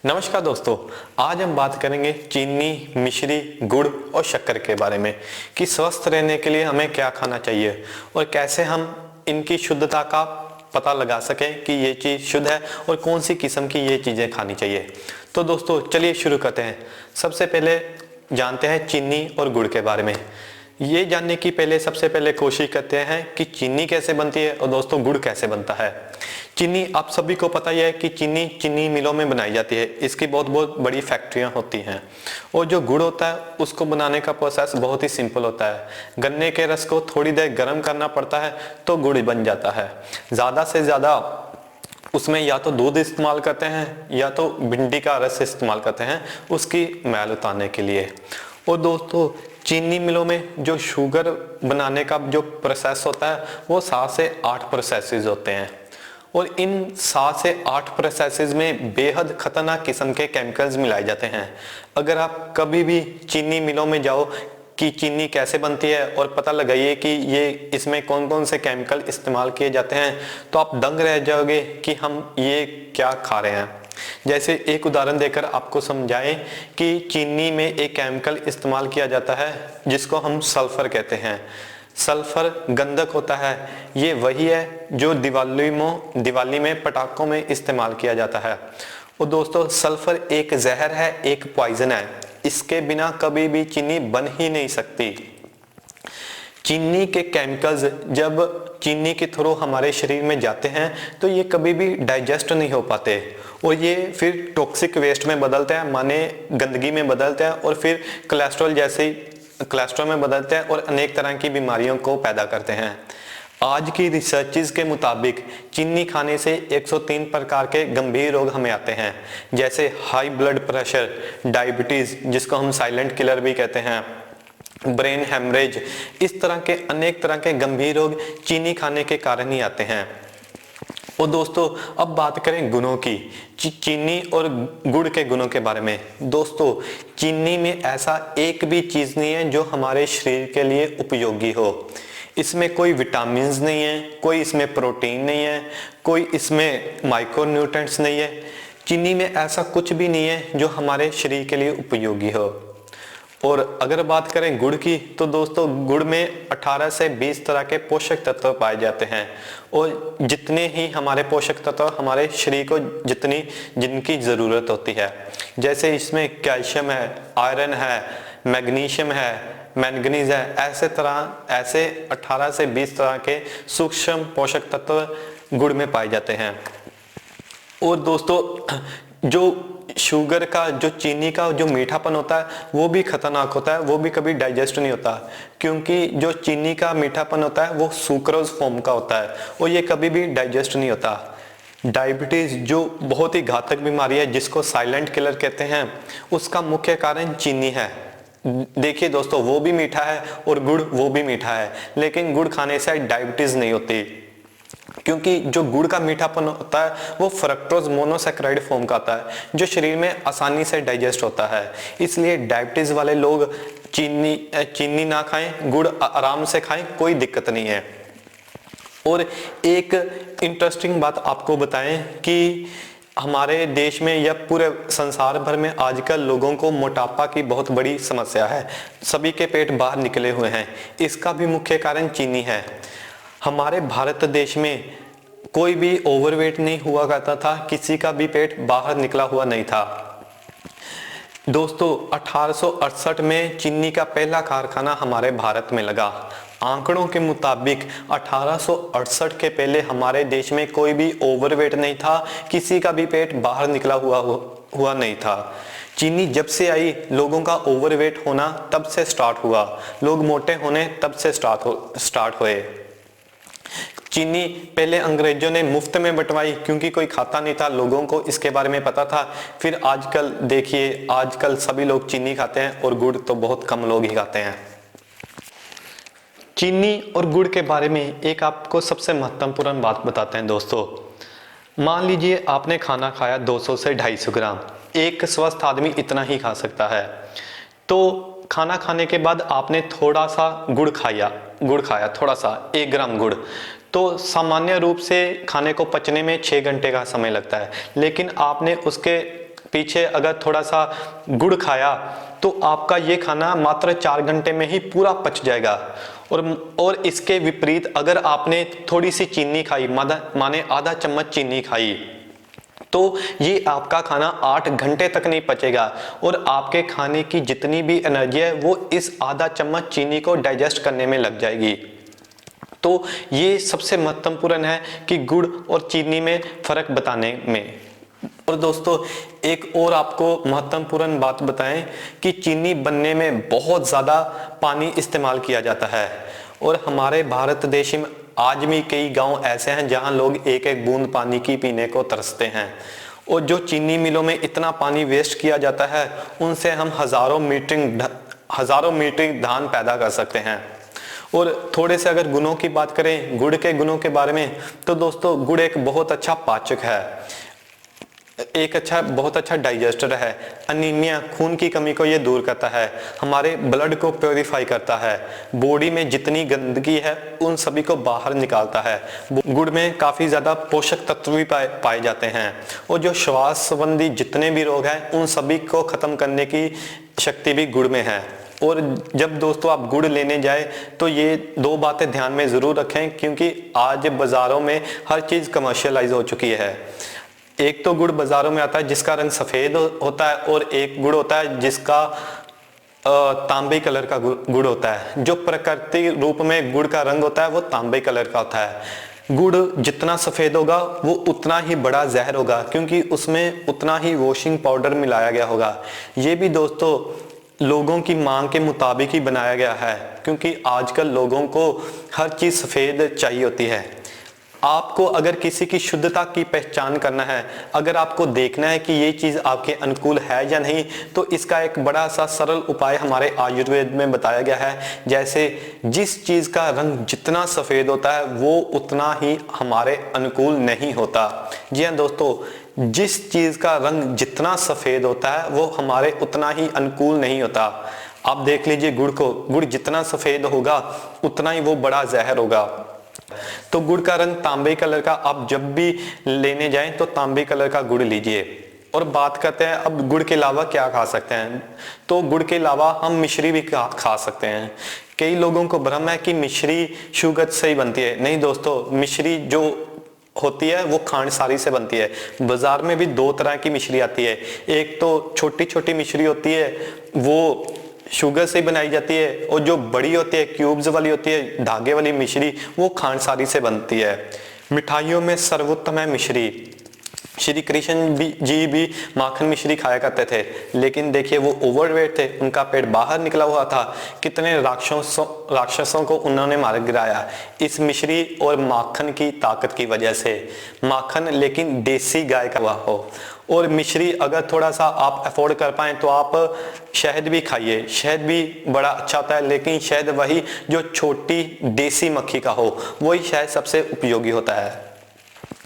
नमस्कार दोस्तों, आज हम बात करेंगे चीनी, मिश्री, गुड़ और शक्कर के बारे में कि स्वस्थ रहने के लिए हमें क्या खाना चाहिए और कैसे हम इनकी शुद्धता का पता लगा सकें कि ये चीज़ शुद्ध है और कौन सी किस्म की ये चीज़ें खानी चाहिए। तो दोस्तों चलिए शुरू करते हैं। सबसे पहले जानते हैं चीनी और गुड़ के बारे में। ये जानने की सबसे पहले कोशिश करते हैं कि चीनी कैसे बनती है और दोस्तों गुड़ कैसे बनता है। चीनी आप सभी को पता ही है कि चीनी मिलों में बनाई जाती है। इसकी बहुत बहुत बड़ी फैक्ट्रियां होती हैं। और जो गुड़ होता है उसको बनाने का प्रोसेस बहुत ही सिंपल होता है। गन्ने के रस को थोड़ी देर गर्म करना पड़ता है तो गुड़ बन जाता है। ज़्यादा से ज़्यादा उसमें या तो दूध इस्तेमाल करते हैं या तो भिंडी का रस इस्तेमाल करते हैं उसकी मैल उतारने के लिए। और दोस्तों चीनी मिलों में जो शुगर बनाने का जो प्रोसेस होता है वो 7 से 8 प्रोसेसेस होते हैं। और इन 7 से 8 प्रोसेसेस में बेहद खतरनाक किस्म के केमिकल्स मिलाए जाते हैं। अगर आप कभी भी चीनी मिलों में जाओ कि चीनी कैसे बनती है और पता लगाइए कि ये इसमें कौन कौन से केमिकल इस्तेमाल किए जाते हैं तो आप दंग रह जाओगे कि हम ये क्या खा रहे हैं। जैसे एक उदाहरण देकर आपको समझाएं कि चीनी में एक केमिकल इस्तेमाल किया जाता है जिसको हम सल्फर कहते हैं। सल्फर गंधक होता है। ये वही है जो दिवाली में पटाखों में इस्तेमाल किया जाता है। और दोस्तों सल्फर एक जहर है, एक पॉइजन है। इसके बिना कभी भी चीनी बन ही नहीं सकती। चीनी के केमिकल्स जब चीनी के थ्रू हमारे शरीर में जाते हैं तो ये कभी भी डाइजेस्ट नहीं हो पाते और ये फिर टॉक्सिक वेस्ट में बदलते हैं, माने गंदगी में बदलते हैं और फिर कोलेस्ट्रॉल में बदलते हैं और अनेक तरह की बीमारियों को पैदा करते हैं। आज की रिसर्चेस के मुताबिक चीनी खाने से 103 प्रकार के गंभीर रोग हमें आते हैं, जैसे हाई ब्लड प्रेशर, डायबिटीज जिसको हम साइलेंट किलर भी कहते हैं, ब्रेन हेमरेज, इस तरह के अनेक तरह के गंभीर रोग चीनी खाने के कारण ही आते हैं। और दोस्तों अब बात करें गुणों की, चीनी और गुड़ के गुणों के बारे में। दोस्तों चीनी में ऐसा एक भी चीज नहीं है जो हमारे शरीर के लिए उपयोगी हो। इसमें कोई विटामिन्स नहीं है, कोई इसमें प्रोटीन नहीं है, कोई इसमें माइक्रोन्यूट्रिएंट्स नहीं है। चीनी में ऐसा कुछ भी नहीं है जो हमारे शरीर के लिए उपयोगी हो। और अगर बात करें गुड़ की तो दोस्तों गुड़ में 18 से 20 तरह के पोषक तत्व पाए जाते हैं। और जितने ही हमारे पोषक तत्व हमारे शरीर को जिनकी ज़रूरत होती है, जैसे इसमें कैल्शियम है, आयरन है, मैग्नीशियम है, मैंगनीज है, ऐसे 18 से 20 तरह के सूक्ष्म पोषक तत्व गुड़ में पाए जाते हैं। और दोस्तों जो शुगर का जो चीनी का जो मीठापन होता है वो भी खतरनाक होता है, वो भी कभी डाइजेस्ट नहीं होता, क्योंकि जो चीनी का मीठापन होता है वो सुक्रोज फॉर्म का होता है और ये कभी भी डाइजेस्ट नहीं होता। डायबिटीज जो बहुत ही घातक बीमारी है जिसको साइलेंट किलर कहते हैं, उसका मुख्य कारण चीनी है। देखिए दोस्तों वो भी मीठा है और गुड़ वो भी मीठा है, लेकिन गुड़ खाने से डायबिटीज नहीं होती, क्योंकि जो गुड़ का मीठापन होता है वो फ्रक्टोज मोनोसैकेराइड फॉर्म का आता है जो शरीर में आसानी से डाइजेस्ट होता है। इसलिए डायबिटीज वाले लोग चीनी ना खाएं, गुड़ आराम से खाएं, कोई दिक्कत नहीं है। और एक इंटरेस्टिंग बात आपको बताएं कि हमारे देश में या पूरे संसार भर में आजकल लोगों को मोटापा की बहुत बड़ी समस्या है। सभी के पेट बाहर निकले हुए हैं। इसका भी मुख्य कारण चीनी है। हमारे भारत देश में कोई भी ओवरवेट नहीं हुआ करता था, किसी का भी पेट बाहर निकला हुआ नहीं था। दोस्तों 1868 में चीनी का पहला कारखाना हमारे भारत में लगा। आंकड़ों के मुताबिक 1868 के पहले हमारे देश में कोई भी ओवरवेट नहीं था, किसी का भी पेट बाहर निकला हुआ नहीं था। चीनी जब से आई लोगों का ओवरवेट होना तब से स्टार्ट हुआ, लोग मोटे होने तब से स्टार्ट हुए। चीनी पहले अंग्रेजों ने मुफ्त में बंटवाई क्योंकि कोई खाता नहीं था, लोगों को इसके बारे में पता था। फिर आजकल देखिए, आजकल सभी लोग चीनी खाते हैं और गुड़ तो बहुत कम लोग ही खाते हैं। चीनी और गुड़ के बारे में एक आपको सबसे महत्वपूर्ण बात बताते हैं दोस्तों। मान लीजिए आपने खाना खाया 200 से 250 ग्राम, एक स्वस्थ आदमी इतना ही खा सकता है। तो खाना खाने के बाद आपने थोड़ा सा गुड़ खाया थोड़ा सा 1 ग्राम गुड़, तो सामान्य रूप से खाने को पचने में 6 घंटे का समय लगता है, लेकिन आपने उसके पीछे अगर थोड़ा सा गुड़ खाया तो आपका ये खाना मात्र 4 घंटे में ही पूरा पच जाएगा। और इसके विपरीत अगर आपने थोड़ी सी चीनी खाई, माने आधा चम्मच चीनी खाई, तो ये आपका खाना 8 घंटे तक नहीं पचेगा और आपके खाने की जितनी भी एनर्जी है वो इस आधा चम्मच चीनी को डाइजेस्ट करने में लग जाएगी। तो ये सबसे महत्वपूर्ण है कि गुड़ और चीनी में फर्क बताने में। और दोस्तों एक और आपको महत्वपूर्ण बात बताएं कि चीनी बनने में बहुत ज़्यादा पानी इस्तेमाल किया जाता है और हमारे भारत देश में आज भी कई गांव ऐसे हैं जहां लोग एक एक बूंद पानी की पीने को तरसते हैं। और जो चीनी मिलों में इतना पानी वेस्ट किया जाता है उनसे हम हजारों मीट्रिक धान पैदा कर सकते हैं। और थोड़े से अगर गुणों की बात करें, गुड़ के गुणों के बारे में, तो दोस्तों गुड़ एक बहुत अच्छा पाचक है, एक बहुत अच्छा डाइजेस्टर है, अनीमिया खून की कमी को ये दूर करता है, हमारे ब्लड को प्योरीफाई करता है, बॉडी में जितनी गंदगी है उन सभी को बाहर निकालता है। गुड़ में काफ़ी ज़्यादा पोषक तत्व भी पाए जाते हैं और जो श्वास संबंधी जितने भी रोग हैं उन सभी को ख़त्म करने की शक्ति भी गुड़ में है। और जब दोस्तों आप गुड़ लेने जाए तो ये 2 बातें ध्यान में ज़रूर रखें, क्योंकि आज बाज़ारों में हर चीज़ कमर्शियलाइज हो चुकी है। एक तो गुड़ बाजारों में आता है जिसका रंग सफेद होता है और एक गुड़ होता है जिसका तांबे कलर का गुड़ होता है। जो प्राकृतिक रूप में गुड़ का रंग होता है वो तांबे कलर का होता है। गुड़ जितना सफेद होगा वो उतना ही बड़ा जहर होगा, क्योंकि उसमें उतना ही वॉशिंग पाउडर मिलाया गया होगा। ये भी दोस्तों लोगों की मांग के मुताबिक ही बनाया गया है, क्योंकि आजकल लोगों को हर चीज़ सफ़ेद चाहिए होती है। आपको अगर किसी की शुद्धता की पहचान करना है, अगर आपको देखना है कि ये चीज़ आपके अनुकूल है या नहीं, तो इसका एक बड़ा सा सरल उपाय हमारे आयुर्वेद में बताया गया है। जैसे जिस चीज़ का रंग जितना सफ़ेद होता है वो उतना ही हमारे अनुकूल नहीं होता। जी हाँ दोस्तों, जिस चीज़ का रंग जितना सफ़ेद होता है वो हमारे उतना ही अनुकूल नहीं होता। आप देख लीजिए गुड़ को, गुड़ जितना सफ़ेद होगा उतना ही वो बड़ा जहर होगा। तो गुड़ का रंग तांबे कलर का आप जब भी लेने जाएं तो तांबे कलर का गुड़ लीजिए। और बात करते हैं अब गुड़ के अलावा क्या खा सकते हैं। तो गुड़ के अलावा हम मिश्री भी खा सकते हैं। कई लोगों को भ्रम है कि मिश्री शुगर से ही बनती है। नहीं दोस्तों, मिश्री जो होती है वो खांडसारी से बनती है। बाजार में भी 2 तरह की मिश्री आती है। एक तो छोटी छोटी मिश्री होती है, वो शुगर से बनाई जाती है, और जो बड़ी होती है क्यूब्स वाली होती है धागे वाली मिश्री, वो खांडसारी से बनती है। मिठाइयों में सर्वोत्तम है मिश्री। श्री कृष्ण जी भी माखन मिश्री खाया करते थे, लेकिन देखिए वो ओवरवेट थे, उनका पेट बाहर निकला हुआ था। कितने राक्षसों को उन्होंने मार गिराया इस मिश्री और माखन की ताकत की वजह से। माखन लेकिन देसी गाय का हुआ हो। और मिश्री अगर थोड़ा सा आप अफोर्ड कर पाएं तो आप शहद भी खाइए। शहद भी बड़ा अच्छा होता है, लेकिन शहद वही जो छोटी देसी मक्खी का हो, वही शहद सबसे उपयोगी होता है।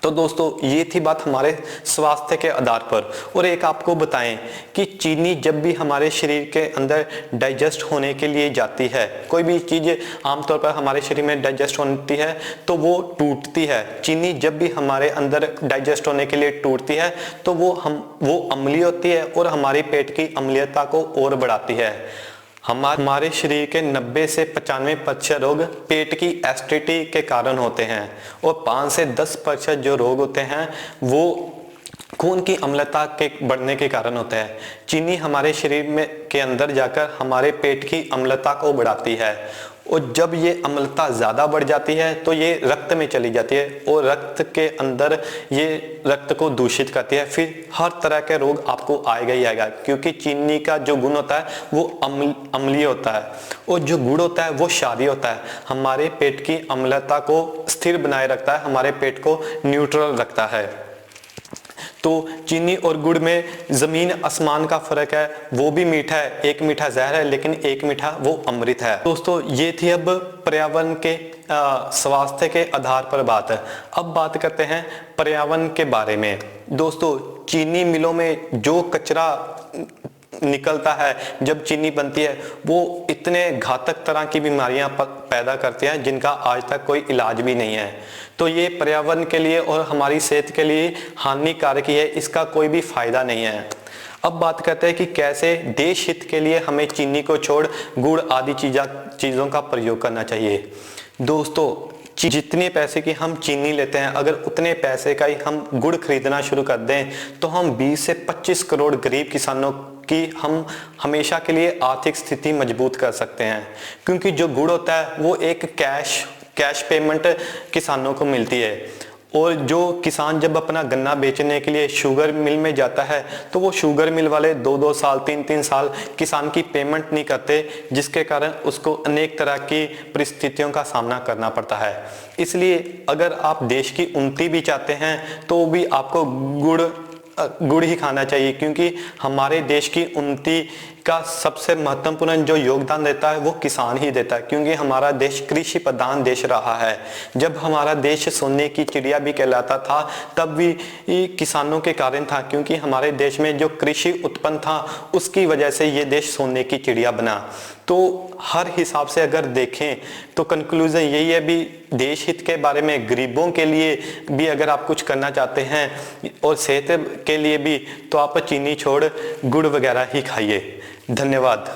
तो दोस्तों ये थी बात हमारे स्वास्थ्य के आधार पर। और एक आपको बताएं कि चीनी जब भी हमारे शरीर के अंदर डाइजेस्ट होने के लिए जाती है, कोई भी चीज़ आमतौर पर हमारे शरीर में डाइजेस्ट होती है तो वो टूटती है। चीनी जब भी हमारे अंदर डाइजेस्ट होने के लिए टूटती है तो वो अम्लीय होती है और हमारी पेट की अम्लीयता को और बढ़ाती है। हमारे शरीर के 90 से 95% रोग पेट की एसिडिटी के कारण होते हैं और 5 से 10% जो रोग होते हैं वो खून की अम्लता के बढ़ने के कारण होते हैं। चीनी हमारे शरीर में के अंदर जाकर हमारे पेट की अम्लता को बढ़ाती है और जब ये अम्लता ज़्यादा बढ़ जाती है तो ये रक्त में चली जाती है और रक्त के अंदर ये रक्त को दूषित करती है। फिर हर तरह के रोग आपको आएगा ही आएगा, क्योंकि चीनी का जो गुण होता है वो अम्लीय होता है और जो गुड़ होता है वो क्षारीय होता है। हमारे पेट की अम्लता को स्थिर बनाए रखता है, हमारे पेट को न्यूट्रल रखता है। तो चीनी और गुड़ में जमीन आसमान का फर्क है। वो भी मीठा है, एक मीठा जहर है लेकिन एक मीठा वो अमृत है। दोस्तों ये थी अब पर्यावरण के स्वास्थ्य के आधार पर बात है। अब बात करते हैं पर्यावरण के बारे में। दोस्तों चीनी मिलों में जो कचरा निकलता है, जब चीनी बनती है, वो इतने घातक तरह की बीमारियां पैदा करती हैं जिनका आज तक कोई इलाज भी नहीं है। तो ये पर्यावरण के लिए और हमारी सेहत के लिए हानिकारक ही है, इसका कोई भी फायदा नहीं है। अब बात करते हैं कि कैसे देश हित के लिए हमें चीनी को छोड़ गुड़ आदि चीज़ों का प्रयोग करना चाहिए। दोस्तों, जितने पैसे की हम चीनी लेते हैं, अगर उतने पैसे का ही हम गुड़ खरीदना शुरू कर दें तो हम 20 से 25 करोड़ गरीब किसानों की हम हमेशा के लिए आर्थिक स्थिति मजबूत कर सकते हैं। क्योंकि जो गुड़ होता है वो एक कैश पेमेंट किसानों को मिलती है, और जो किसान जब अपना गन्ना बेचने के लिए शुगर मिल में जाता है तो वो शुगर मिल वाले 2-2 साल 3-3 साल किसान की पेमेंट नहीं करते, जिसके कारण उसको अनेक तरह की परिस्थितियों का सामना करना पड़ता है। इसलिए अगर आप देश की उन्नति भी चाहते हैं तो भी आपको गुड़ ही खाना चाहिए, क्योंकि हमारे देश की उन्नति का सबसे महत्वपूर्ण जो योगदान देता है वो किसान ही देता है, क्योंकि हमारा देश कृषि प्रधान देश रहा है। जब हमारा देश सोने की चिड़िया भी कहलाता था तब भी किसानों के कारण था, क्योंकि हमारे देश में जो कृषि उत्पन्न था उसकी वजह से ये देश सोने की चिड़िया बना। तो हर हिसाब से अगर देखें तो कंक्लूजन यही है, भी देश हित के बारे में, गरीबों के लिए भी अगर आप कुछ करना चाहते हैं और सेहत के लिए भी, तो आप चीनी छोड़ गुड़ वगैरह ही खाइए। धन्यवाद।